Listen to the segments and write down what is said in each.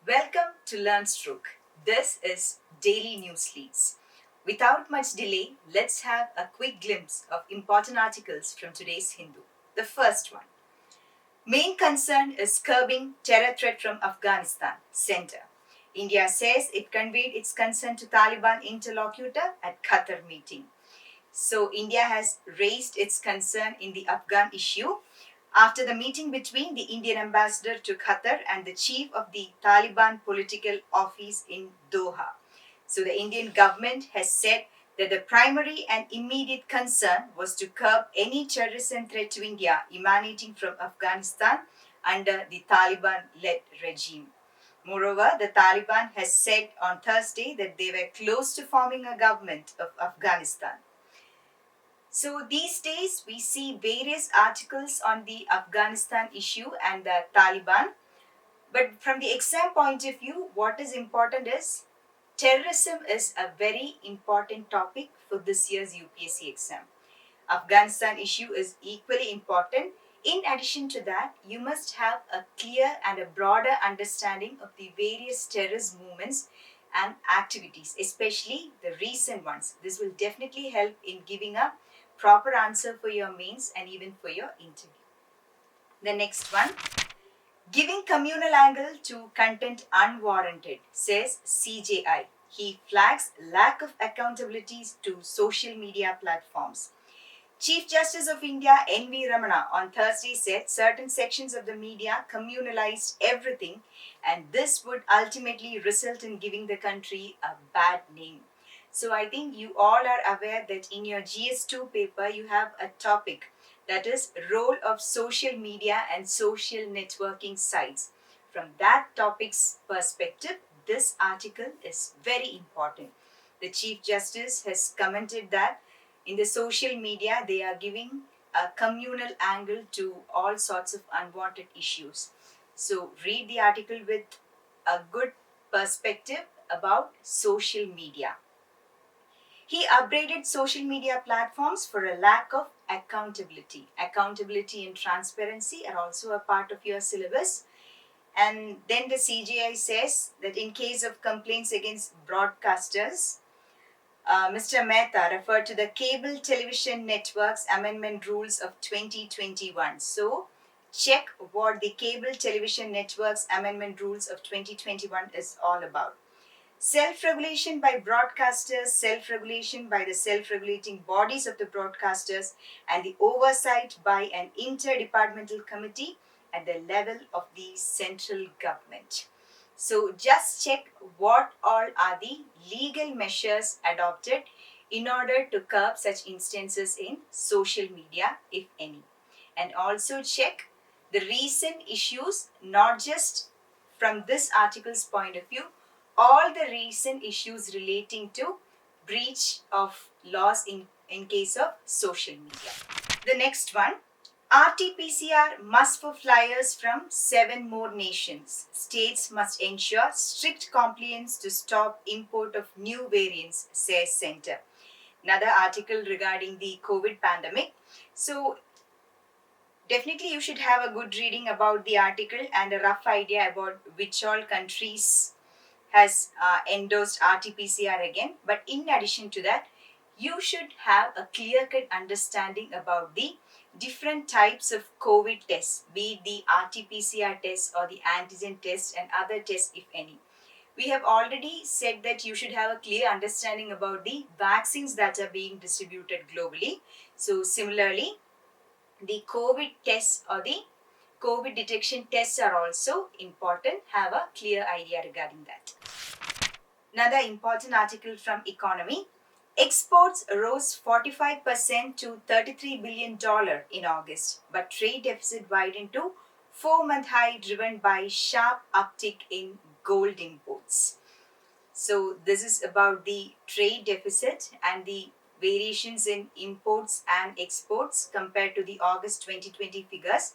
Welcome to Learnstroke. This is Daily News Leads. Without much delay, let's have a quick glimpse of important articles from today's Hindu. The first one. Main concern is curbing terror threat from Afghanistan. Center. India says it conveyed its concern to Taliban interlocutor at Qatar meeting. So India has raised its concern in the Afghan issue after the meeting between the Indian ambassador to Qatar and the chief of the Taliban political office in Doha. So the Indian government has said that the primary and immediate concern was to curb any terrorism threat to India emanating from Afghanistan under the Taliban-led regime. Moreover, the Taliban has said on Thursday that they were close to forming a government of Afghanistan. So these days we see various articles on the Afghanistan issue and the Taliban. But from the exam point of view, what is important is terrorism is a very important topic for this year's UPSC exam. Afghanistan issue is equally important. In addition to that, you must have a clear and a broader understanding of the various terrorist movements and activities, especially the recent ones. This will definitely help in giving a proper answer for your mains and even for your interview. The next one, giving communal angle to content unwarranted, says CJI. He flags lack of accountability to social media platforms. Chief Justice of India N.V. Ramana on Thursday said certain sections of the media communalized everything and this would ultimately result in giving the country a bad name. So I think you all are aware that in your GS2 paper you have a topic that is role of social media and social networking sites. From that topic's perspective, this article is very important. The Chief Justice has commented that in the social media they are giving a communal angle to all sorts of unwanted issues. So read the article with a good perspective about social media. He upbraided social media platforms for a lack of accountability. Accountability and transparency are also a part of your syllabus. And then the CGI says that in case of complaints against broadcasters, Mr. Mehta referred to the Cable Television Networks Amendment Rules of 2021. So, check what the Cable Television Networks Amendment Rules of 2021 is all about. Self-regulation by broadcasters, self-regulation by the self-regulating bodies of the broadcasters, and the oversight by an interdepartmental committee at the level of the central government. So just check what all are the legal measures adopted in order to curb such instances in social media, if any. And also check the recent issues, not just from this article's point of view, all the recent issues relating to breach of laws in case of social media. The next one, RT-PCR must for flyers from 7 more nations. States must ensure strict compliance to stop import of new variants, says Center. Another article regarding the COVID pandemic. So definitely you should have a good reading about the article and a rough idea about which all countries has endorsed RT-PCR again. But in addition to that, you should have a clear-cut understanding about the different types of COVID tests, be it the RT-PCR test or the antigen test and other tests, if any. We have already said that you should have a clear understanding about the vaccines that are being distributed globally. So similarly, the COVID tests or the COVID detection tests are also important. Have a clear idea regarding that. Another important article from Economy. Exports rose 45% to $33 billion in August, but trade deficit widened to 4-month high driven by sharp uptick in gold imports. So this is about the trade deficit and the variations in imports and exports compared to the August 2020 figures.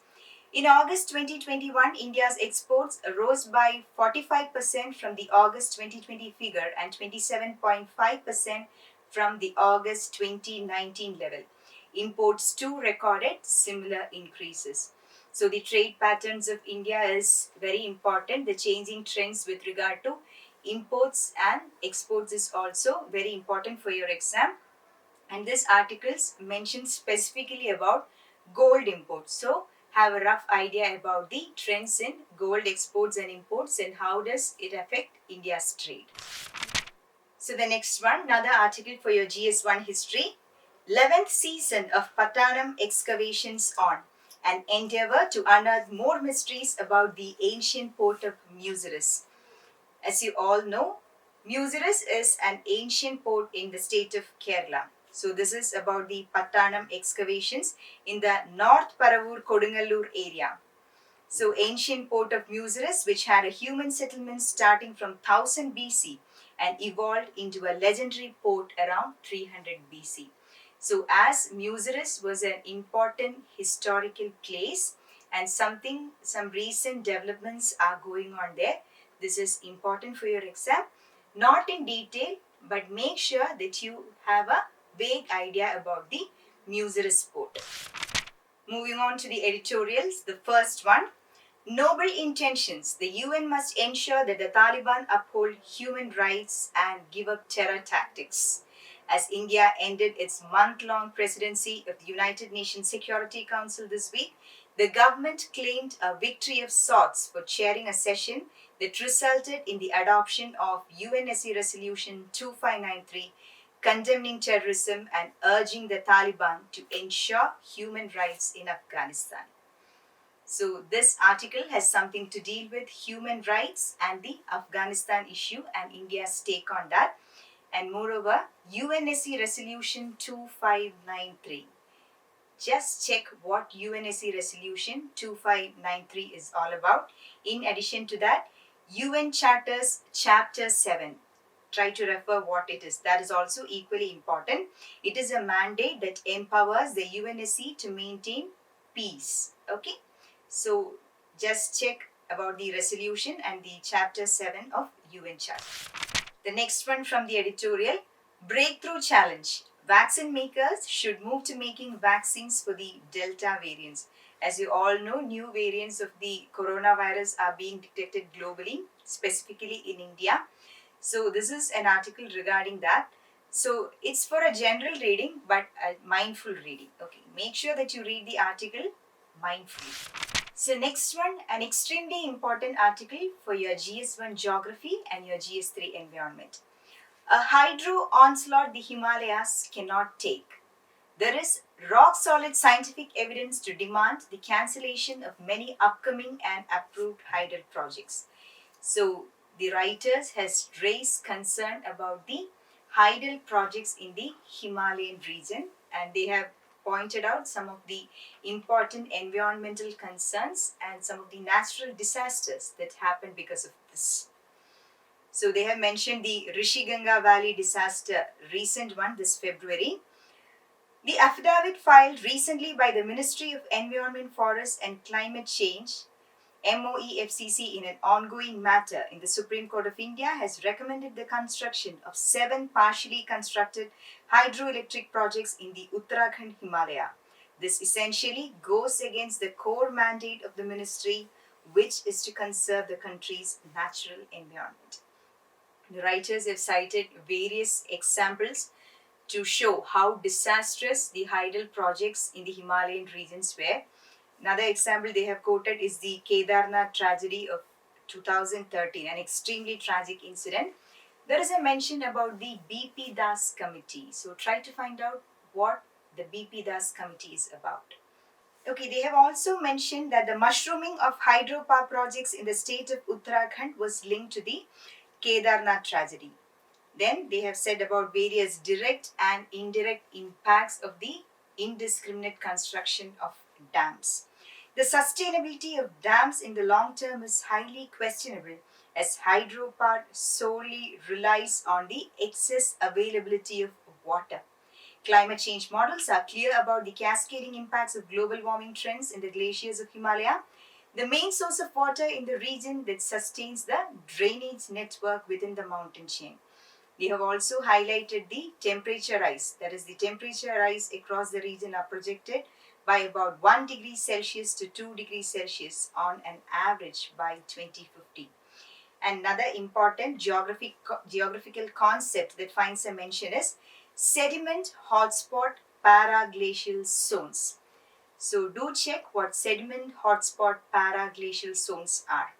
In August 2021, India's exports rose by 45% from the August 2020 figure and 27.5% from the August 2019 level. Imports too recorded similar increases. So the trade patterns of India is very important. The changing trends with regard to imports and exports is also very important for your exam. And this articles mentions specifically about gold imports. So have a rough idea about the trends in gold exports and imports and how does it affect India's trade. So the next one, another article for your GS1 history. 11th season of Pattanam excavations on, an endeavor to unearth more mysteries about the ancient port of Muziris. As you all know, Muziris is an ancient port in the state of Kerala. So this is about the Pattanam excavations in the North Paravur Kodungalur area. So ancient port of Muziris, which had a human settlement starting from 1000 BC and evolved into a legendary port around 300 BC. So as Muziris was an important historical place and some recent developments are going on there, this is important for your exam. Not in detail, but make sure that you have a vague idea about the Muziris port. Moving on to the editorials, the first one. Noble intentions. The UN must ensure that the Taliban uphold human rights and give up terror tactics. As India ended its month-long presidency of the United Nations Security Council this week, the government claimed a victory of sorts for chairing a session that resulted in the adoption of UNSC Resolution 2593 condemning terrorism and urging the Taliban to ensure human rights in Afghanistan. So this article has something to deal with human rights and the Afghanistan issue and India's take on that. And moreover, UNSC Resolution 2593. Just check what UNSC Resolution 2593 is all about. In addition to that, UN Charters Chapter 7. Try to refer what it is. That is also equally important. It is a mandate that empowers the UNSC to maintain peace. Okay. So just check about the resolution and the chapter 7 of UN Charter. The next one from the editorial, breakthrough challenge. Vaccine makers should move to making vaccines for the Delta variants. As you all know, new variants of the coronavirus are being detected globally, specifically in India. So this is an article regarding that. So it's for a general reading, but a mindful reading. Okay, make sure that you read the article mindfully. So next one, an extremely important article for your GS1 geography and your GS3 environment. A hydro onslaught the Himalayas cannot take. There is rock solid scientific evidence to demand the cancellation of many upcoming and approved hydel projects. So the writers has raised concern about the hydel projects in the Himalayan region, and they have pointed out some of the important environmental concerns and some of the natural disasters that happened because of this. So they have mentioned the Rishiganga Valley disaster, recent one this February. The affidavit filed recently by the Ministry of Environment, Forests and Climate Change, MOEFCC, in an ongoing matter in the Supreme Court of India has recommended the construction of 7 partially constructed hydroelectric projects in the Uttarakhand Himalaya. This essentially goes against the core mandate of the ministry, which is to conserve the country's natural environment. The writers have cited various examples to show how disastrous the hydel projects in the Himalayan regions were. Another example they have quoted is the Kedarnath tragedy of 2013, an extremely tragic incident. There is a mention about the BP Das committee. So try to find out what the BP Das committee is about. Okay, they have also mentioned that the mushrooming of hydropower projects in the state of Uttarakhand was linked to the Kedarnath tragedy. Then they have said about various direct and indirect impacts of the indiscriminate construction of dams. The sustainability of dams in the long term is highly questionable, as hydropower solely relies on the excess availability of water. Climate change models are clear about the cascading impacts of global warming trends in the glaciers of Himalaya, the main source of water in the region that sustains the drainage network within the mountain chain. They have also highlighted the temperature rise, that is, the temperature rise across the region are projected by about 1 degree Celsius to 2 degrees Celsius on an average by 2050. Another important geographical concept that finds a mention is sediment hotspot paraglacial zones. So do check what sediment hotspot paraglacial zones are.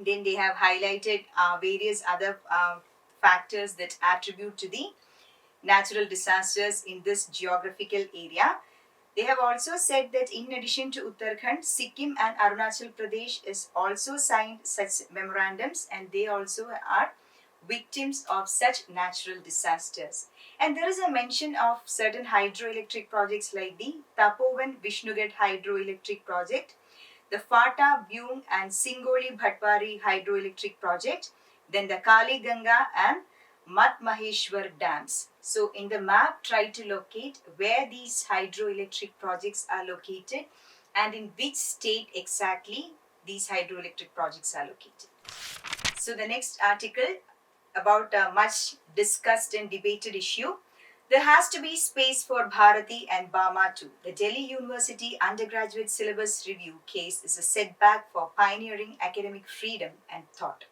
Then they have highlighted various other factors that attribute to the natural disasters in this geographical area. They have also said that in addition to Uttarakhand, Sikkim and Arunachal Pradesh is also signed such memorandums, and they also are victims of such natural disasters. And there is a mention of certain hydroelectric projects like the Tapovan Vishnugad hydroelectric project, the Fata, Byung and Singoli Bhatwari hydroelectric project, then the Kali Ganga and Mat Maheshwar dams. So in the map, try to locate where these hydroelectric projects are located and in which state exactly these hydroelectric projects are located. So the next article about a much discussed and debated issue. There has to be space for Bharati and Bama too. The Delhi University undergraduate syllabus review case is a setback for pioneering academic freedom and thought.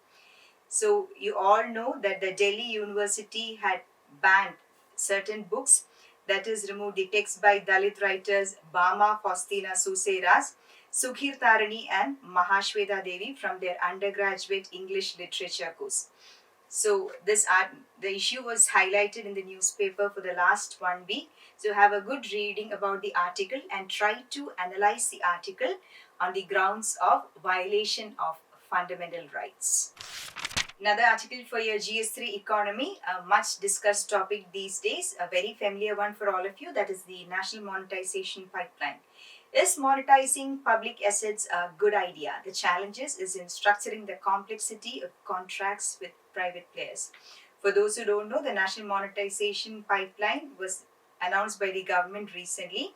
So you all know that the Delhi University had banned certain books, that is removed the text by Dalit writers Bama Faustina Suseras, Sukhir Tarani and Mahashweta Devi from their undergraduate English literature course. So the issue was highlighted in the newspaper for the last 1 week. So have a good reading about the article and try to analyze the article on the grounds of violation of fundamental rights. Another article for your GS3 economy, a much discussed topic these days, a very familiar one for all of you, that is the national monetization pipeline. Is monetizing public assets a good idea? The challenges is in structuring the complexity of contracts with private players. For those who don't know, the national monetization pipeline was announced by the government recently,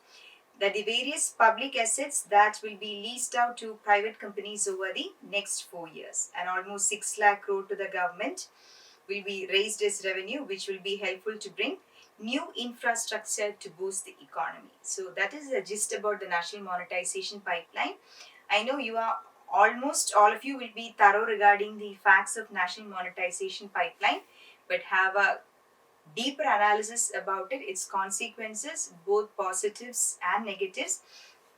that the various public assets that will be leased out to private companies over the next 4 years, and almost 6 lakh crore to the government will be raised as revenue, which will be helpful to bring new infrastructure to boost the economy. So that is the gist about the national monetization pipeline. I know you are almost all of you will be thorough regarding the facts of national monetization pipeline, but have a deeper analysis about it, its consequences, both positives and negatives,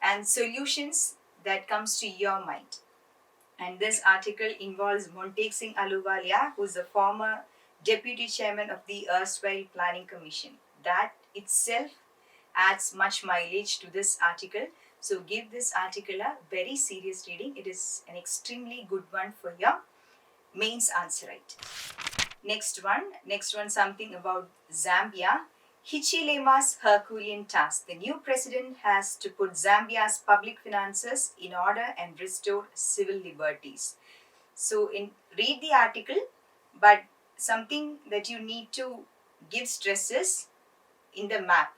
and solutions that comes to your mind. And this article involves Montek Singh Ahluwalia, who is the former deputy chairman of the erstwhile Planning Commission. That itself adds much mileage to this article. So give this article a very serious reading. It is an extremely good one for your mains answer right. Next one something about Zambia. Hichilema's Herculean task. The new president has to put Zambia's public finances in order and restore civil liberties. So read the article, but something that you need to give stresses in the map.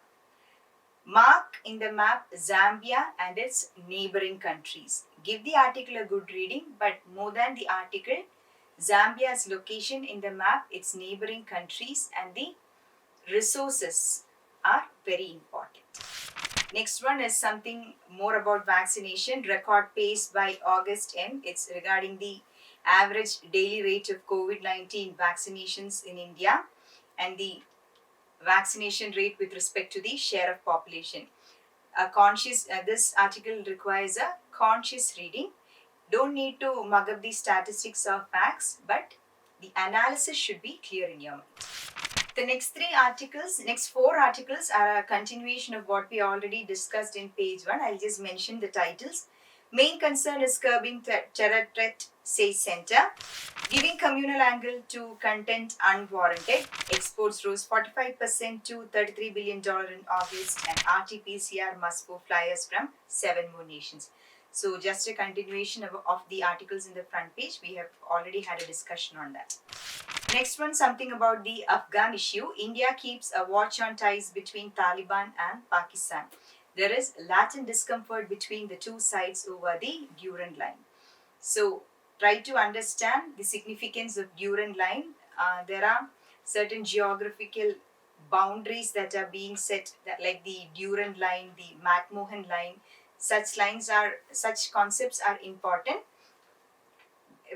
Mark in the map Zambia and its neighboring countries. Give the article a good reading, but more than the article, Zambia's location in the map, its neighboring countries, and the resources are very important. Next one is something more about vaccination. Record pace by August end. It's regarding the average daily rate of COVID-19 vaccinations in India and the vaccination rate with respect to the share of population. This article requires a conscious reading. Don't need to mug up the statistics or facts, but the analysis should be clear in your mind. The next four articles are a continuation of what we already discussed in page 1. I'll just mention the titles. Main concern is curbing terror threat, says Center. Giving communal angle to content unwarranted. Exports rose 45% to $33 billion in August, and RT-PCR must go flyers from 7 more nations. So just a continuation of the articles in the front page. We have already had a discussion on that. Next one, something about the Afghan issue. India keeps a watch on ties between Taliban and Pakistan. There is latent discomfort between the two sides over the Durand line. So try to understand the significance of Durand line. There are certain geographical boundaries that are being set, that like the Durand line, the McMahon line, such concepts are important.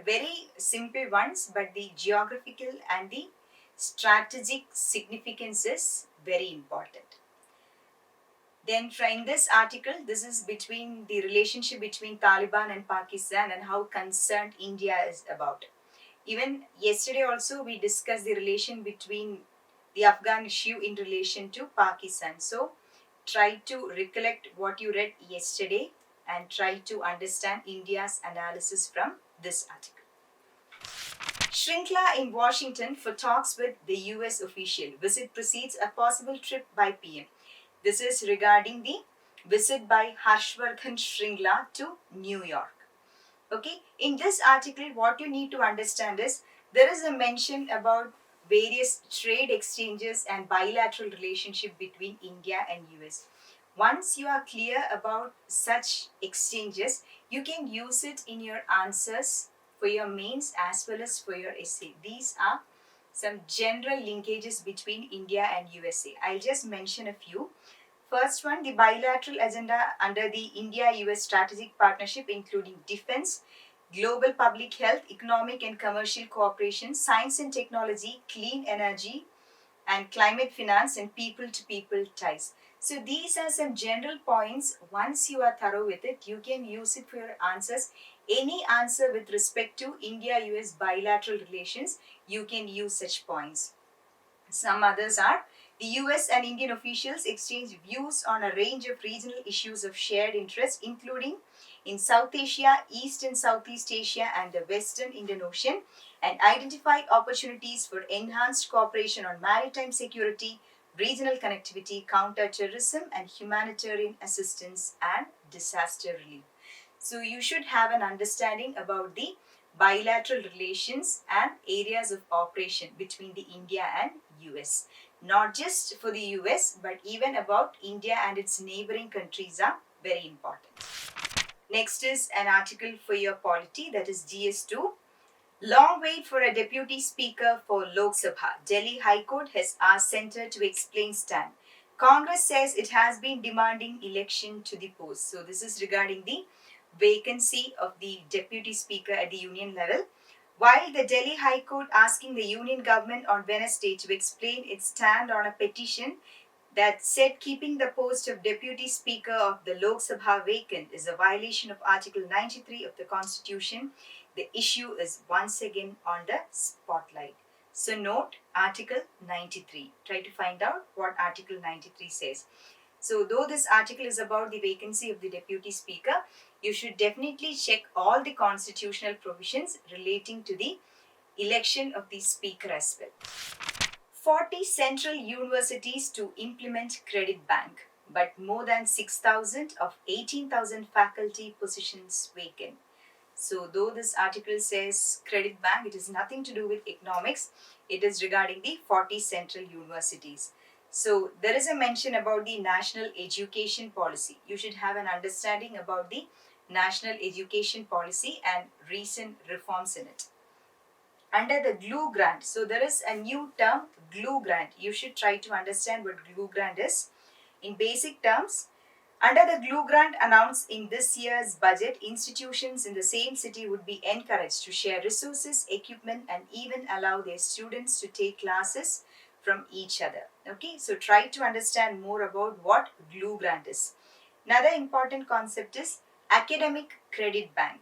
Very simple ones, but the geographical and the strategic significance is very important. Then in this article, this is between the relationship between Taliban and Pakistan and how concerned India is about it. Even yesterday also we discussed the relation between the Afghan issue in relation to Pakistan. So try to recollect what you read yesterday and try to understand India's analysis from this article. Shrinkla in Washington for talks with the US official. Visit precedes a possible trip by PM. This is regarding the visit by Harshvardhan Shringla to New York. Okay, in this article, what you need to understand is there is a mention about various trade exchanges and bilateral relationship between India and US. Once you are clear about such exchanges, you can use it in your answers for your mains as well as for your essay. These are some general linkages between India and USA. I'll just mention a few. First one, the bilateral agenda under the India-US strategic partnership, including defense, global public health, economic and commercial cooperation, science and technology, clean energy, and climate finance, and people-to-people ties. So these are some general points. Once you are thorough with it, you can use it for your answers. Any answer with respect to India-US bilateral relations, you can use such points. Some others are: the US and Indian officials exchange views on a range of regional issues of shared interest, including in South Asia, East and Southeast Asia, and the Western Indian Ocean, and identified opportunities for enhanced cooperation on maritime security, regional connectivity, counter-terrorism, and humanitarian assistance and disaster relief. So you should have an understanding about the bilateral relations and areas of operation between the India and US. Not just for the US, but even about India and its neighboring countries are very important. Next is an article for your polity, that is GS2. Long wait for a deputy speaker for Lok Sabha. Delhi High Court has asked centre to explain stand. Congress says it has been demanding election to the post. So this is regarding the vacancy of the deputy speaker at the union level. While the Delhi High Court asking the union government on Wednesday to explain its stand on a petition that said keeping the post of deputy speaker of the Lok Sabha vacant is a violation of Article 93 of the Constitution, the issue is once again on the spotlight. So note Article 93. Try to find out what Article 93 says. So though this article is about the vacancy of the deputy speaker, you should definitely check all the constitutional provisions relating to the election of the speaker as well. 40 central universities to implement credit bank, but more than 6,000 of 18,000 faculty positions vacant. So though this article says credit bank, it has nothing to do with economics. It is regarding the 40 central universities. So there is a mention about the national education policy. You should have an understanding about the national education policy and recent reforms in it. Under the GLUE grant, so there is a new term, GLUE grant. You should try to understand what GLUE grant is. In basic terms, under the GLUE grant announced in this year's budget, institutions in the same city would be encouraged to share resources, equipment, and even allow their students to take classes from each other. Okay, so try to understand more about what GLUE grant is. Another important concept is academic credit bank.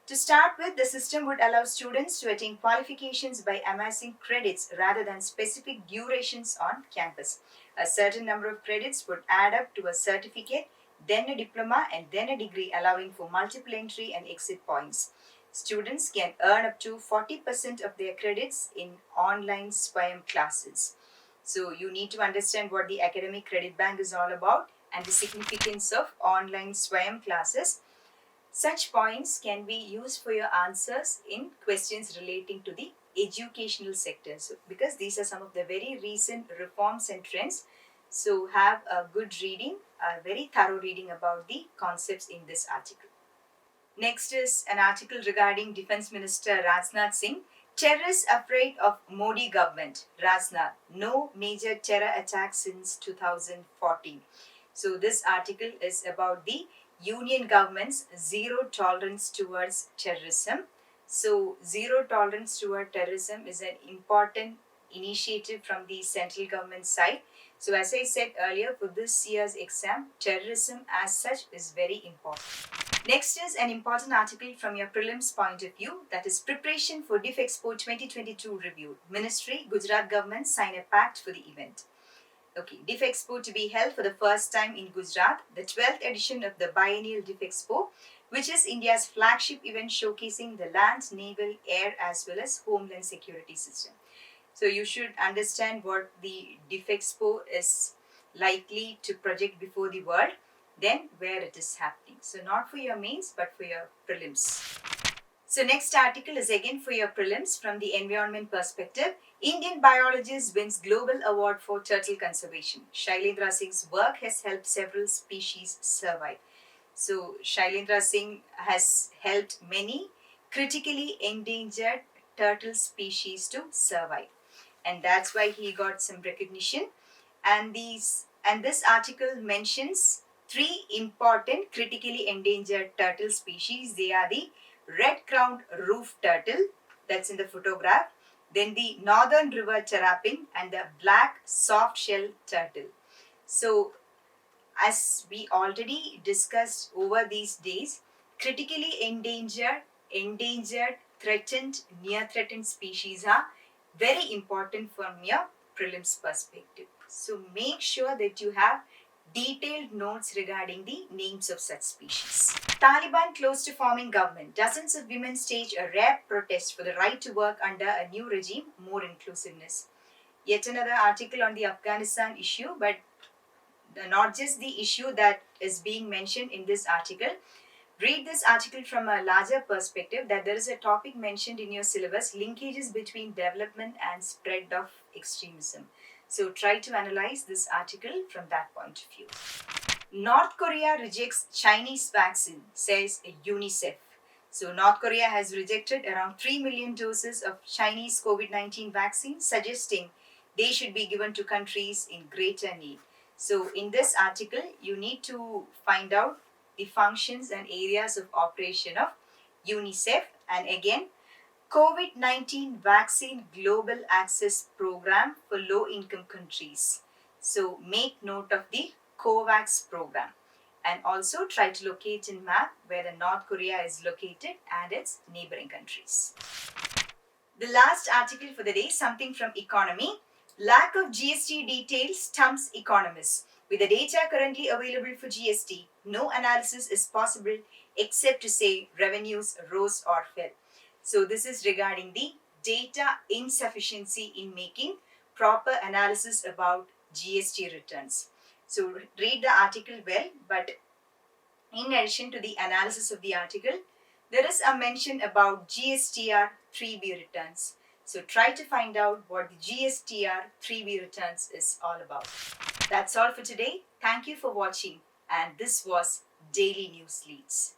To start with, the system would allow students to attain qualifications by amassing credits rather than specific durations on campus. A certain number of credits would add up to a certificate, then a diploma, and then a degree, allowing for multiple entry and exit points. Students can earn up to 40% of their credits in online SWAYAM classes. So you need to understand what the academic credit bank is all about and the significance of online SWAYAM classes. Such points can be used for your answers in questions relating to the educational sector. So, because these are some of the very recent reforms and trends, so have a good reading, a very thorough reading about the concepts in this article. Next is an article regarding Defence Minister Rajnath Singh. Terrorists afraid of Modi government. Rajnath. No major terror attacks since 2014. So this article is about the Union government's zero tolerance towards terrorism. So zero tolerance toward terrorism is an important initiative from the central government side. So as I said earlier, for this year's exam, terrorism as such is very important. Next is an important article from your prelims point of view, that is Preparation for Diff Expo 2022 Review. Ministry, Gujarat government sign a pact for the event. Okay, Diff Expo to be held for the first time in Gujarat, the 12th edition of the biennial Diff Expo, which is India's flagship event showcasing the land, naval, air as well as homeland security system. So you should understand what the Diff Expo is likely to project before the world, then where it is happening. So not for your mains but for your prelims. So next article is again for your prelims from the environment perspective. Indian biologist wins global award for turtle conservation. Shailendra Singh's work has helped several species survive. So Shailendra Singh has helped many critically endangered turtle species to survive, and that's why he got some recognition. And this article mentions three important critically endangered turtle species. They are the red-crowned roof turtle, that's in the photograph, then the northern river terrapin, and the black soft-shell turtle. So as we already discussed over these days, critically endangered, threatened, near-threatened species are very important from your prelims perspective. So make sure that you have detailed notes regarding the names of such species. Taliban close to forming government. Dozens of women stage a rare protest for the right to work under a new regime, more inclusiveness. Yet another article on the Afghanistan issue, but not just the issue that is being mentioned in this article. Read this article from a larger perspective, that there is a topic mentioned in your syllabus, linkages between development and spread of extremism. So try to analyze this article from that point of view. North Korea rejects Chinese vaccine, says UNICEF. So North Korea has rejected around 3 million doses of Chinese COVID-19 vaccine, suggesting they should be given to countries in greater need. So in this article, you need to find out the functions and areas of operation of UNICEF, and again, COVID-19 Vaccine Global Access Program for low-income countries. So make note of the COVAX program, and also try to locate in map where the North Korea is located and its neighboring countries. The last article for the day, something from economy. Lack of GST details stumps economists. With the data currently available for GST, no analysis is possible except to say revenues rose or fell. So this is regarding the data insufficiency in making proper analysis about GST returns. So read the article well, but in addition to the analysis of the article, there is a mention about GSTR 3B returns. So try to find out what the GSTR 3B returns is all about. That's all for today. Thank you for watching, and this was Daily News Leads.